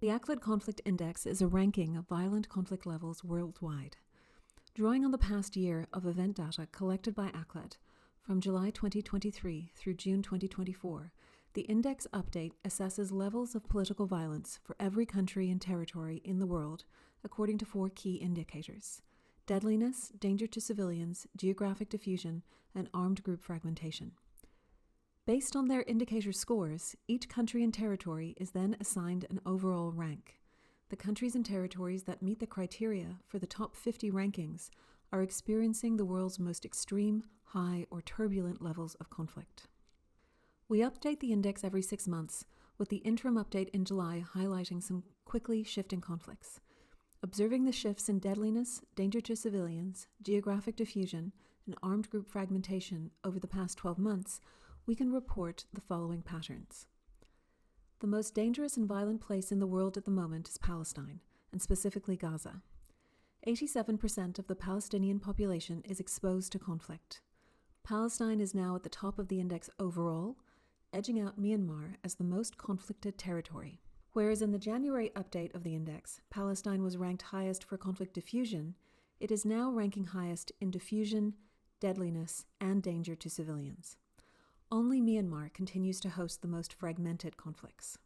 The ACLED Conflict Index is a ranking of violent conflict levels worldwide. Drawing on the past year of event data collected by ACLED from July 2023 through June 2024, the index update assesses levels of political violence for every country and territory in the world according to 4 key indicators: deadliness, danger to civilians, geographic diffusion, and armed group fragmentation. Based on their indicator scores, each country and territory is then assigned an overall rank. The countries and territories that meet the criteria for the top 50 rankings are experiencing the world's most extreme, high, or turbulent levels of conflict. We update the index every 6 months, with the interim update in July highlighting some quickly shifting conflicts. Observing the shifts in deadliness, danger to civilians, geographic diffusion, and armed group fragmentation over the past 12 months, we can report the following patterns. The most dangerous and violent place in the world at the moment is Palestine, and specifically Gaza. 87% of the Palestinian population is exposed to conflict. Palestine is now at the top of the index overall, edging out Myanmar as the most conflicted territory. Whereas in the January update of the index, Palestine was ranked highest for conflict diffusion, it is now ranking highest in diffusion, deadliness, and danger to civilians. Only Myanmar continues to host the most fragmented conflicts.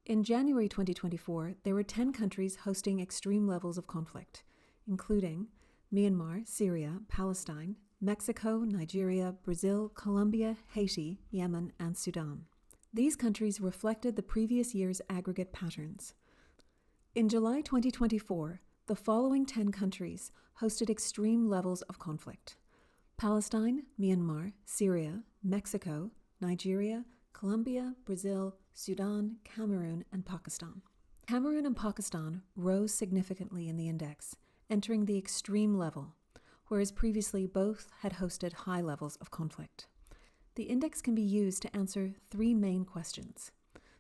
In January 2024, there were 10 countries hosting extreme levels of conflict, including Myanmar, Syria, Palestine, Mexico, Nigeria, Brazil, Colombia, Haiti, Yemen, and Sudan. These countries reflected the previous year's aggregate patterns. In July 2024, the following 10 countries hosted extreme levels of conflict: Palestine, Myanmar, Syria, Mexico, Nigeria, Colombia, Brazil, Sudan, Cameroon, and Pakistan. Cameroon and Pakistan rose significantly in the index, entering the extreme level, whereas previously both had hosted high levels of conflict. The index can be used to answer 3 main questions.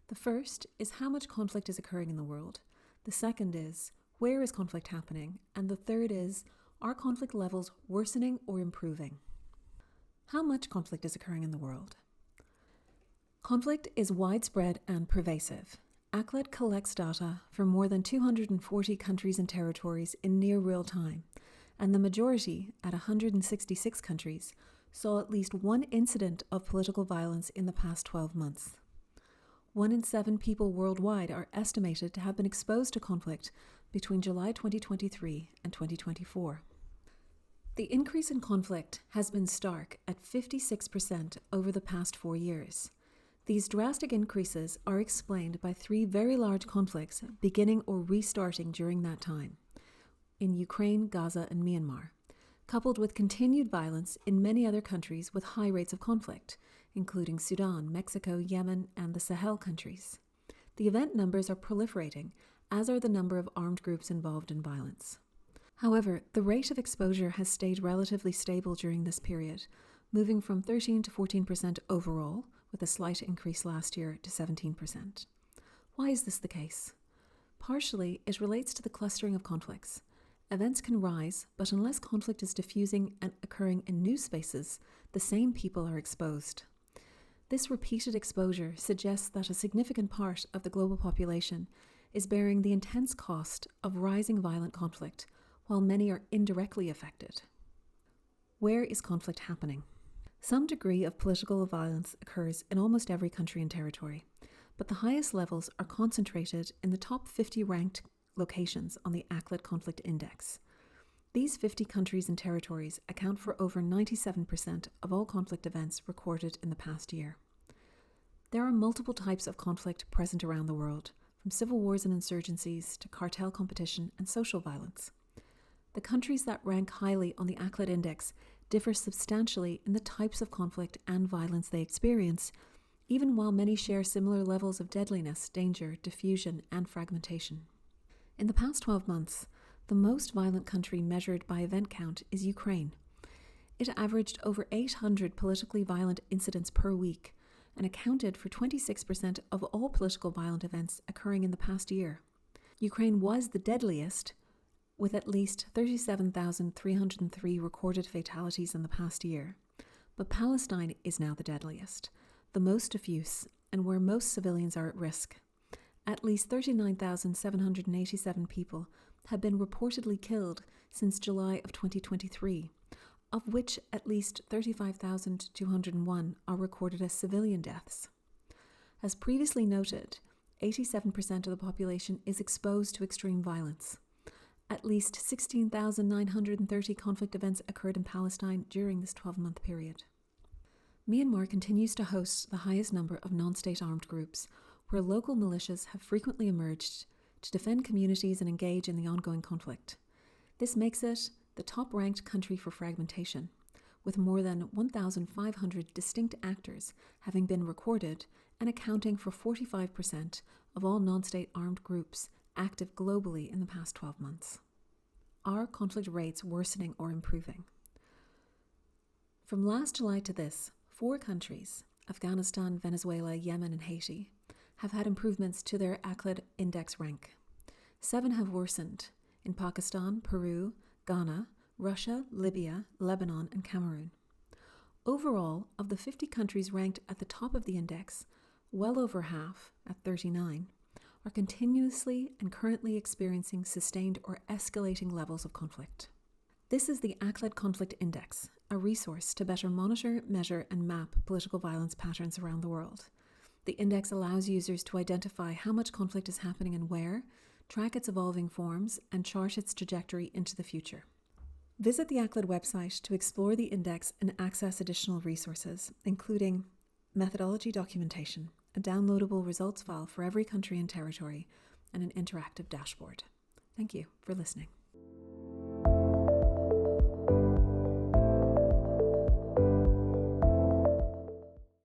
The first is how much conflict is occurring in the world. The second is where is conflict happening? And the third is, are conflict levels worsening or improving? How much conflict is occurring in the world? Conflict is widespread and pervasive. ACLED collects data from more than 240 countries and territories in near real time, and the majority, at 166 countries, saw at least one incident of political violence in the past 12 months. 1 in 7 people worldwide are estimated to have been exposed to conflict between July 2023 and 2024. The increase in conflict has been stark at 56% over the past 4 years. These drastic increases are explained by 3 very large conflicts beginning or restarting during that time in Ukraine, Gaza, and Myanmar, coupled with continued violence in many other countries with high rates of conflict, including Sudan, Mexico, Yemen, and the Sahel countries. The event numbers are proliferating, as are the number of armed groups involved in violence. However, the rate of exposure has stayed relatively stable during this period, moving from 13 to 14% overall, with a slight increase last year to 17%. Why is this the case? Partially, it relates to the clustering of conflicts. Events can rise, but unless conflict is diffusing and occurring in new spaces, the same people are exposed. This repeated exposure suggests that a significant part of the global population is bearing the intense cost of rising violent conflict, while many are indirectly affected. Where is conflict happening? Some degree of political violence occurs in almost every country and territory, but the highest levels are concentrated in the top 50 ranked locations on the ACLED Conflict Index. These 50 countries and territories account for over 97% of all conflict events recorded in the past year. There are multiple types of conflict present around the world, from civil wars and insurgencies to cartel competition and social violence. The countries that rank highly on the ACLED Index differ substantially in the types of conflict and violence they experience, even while many share similar levels of deadliness, danger, diffusion, and fragmentation. In the past 12 months, the most violent country measured by event count is Ukraine. It averaged over 800 politically violent incidents per week and accounted for 26% of all political violent events occurring in the past year. Ukraine was the deadliest, with at least 37,303 recorded fatalities in the past year. But Palestine is now the deadliest, the most diffuse, and where most civilians are at risk. At least 39,787 people have been reportedly killed since July of 2023, of which at least 35,201 are recorded as civilian deaths. As previously noted, 87% of the population is exposed to extreme violence. At least 16,930 conflict events occurred in Palestine during this 12-month period. Myanmar continues to host the highest number of non-state armed groups, where local militias have frequently emerged to defend communities and engage in the ongoing conflict. This makes it the top-ranked country for fragmentation, with more than 1,500 distinct actors having been recorded and accounting for 45% of all non-state armed groups active globally in the past 12 months. Are conflict rates worsening or improving? From last July to this, 4 countries, Afghanistan, Venezuela, Yemen and Haiti, have had improvements to their ACLED Index rank. 7 have worsened in Pakistan, Peru, Ghana, Russia, Libya, Lebanon and Cameroon. Overall, of the 50 countries ranked at the top of the index, well over half, at 39, are continuously and currently experiencing sustained or escalating levels of conflict. This is the ACLED Conflict Index, a resource to better monitor, measure and map political violence patterns around the world. The index allows users to identify how much conflict is happening and where, track its evolving forms, and chart its trajectory into the future. Visit the ACLED website to explore the index and access additional resources, including methodology documentation, a downloadable results file for every country and territory, and an interactive dashboard. Thank you for listening.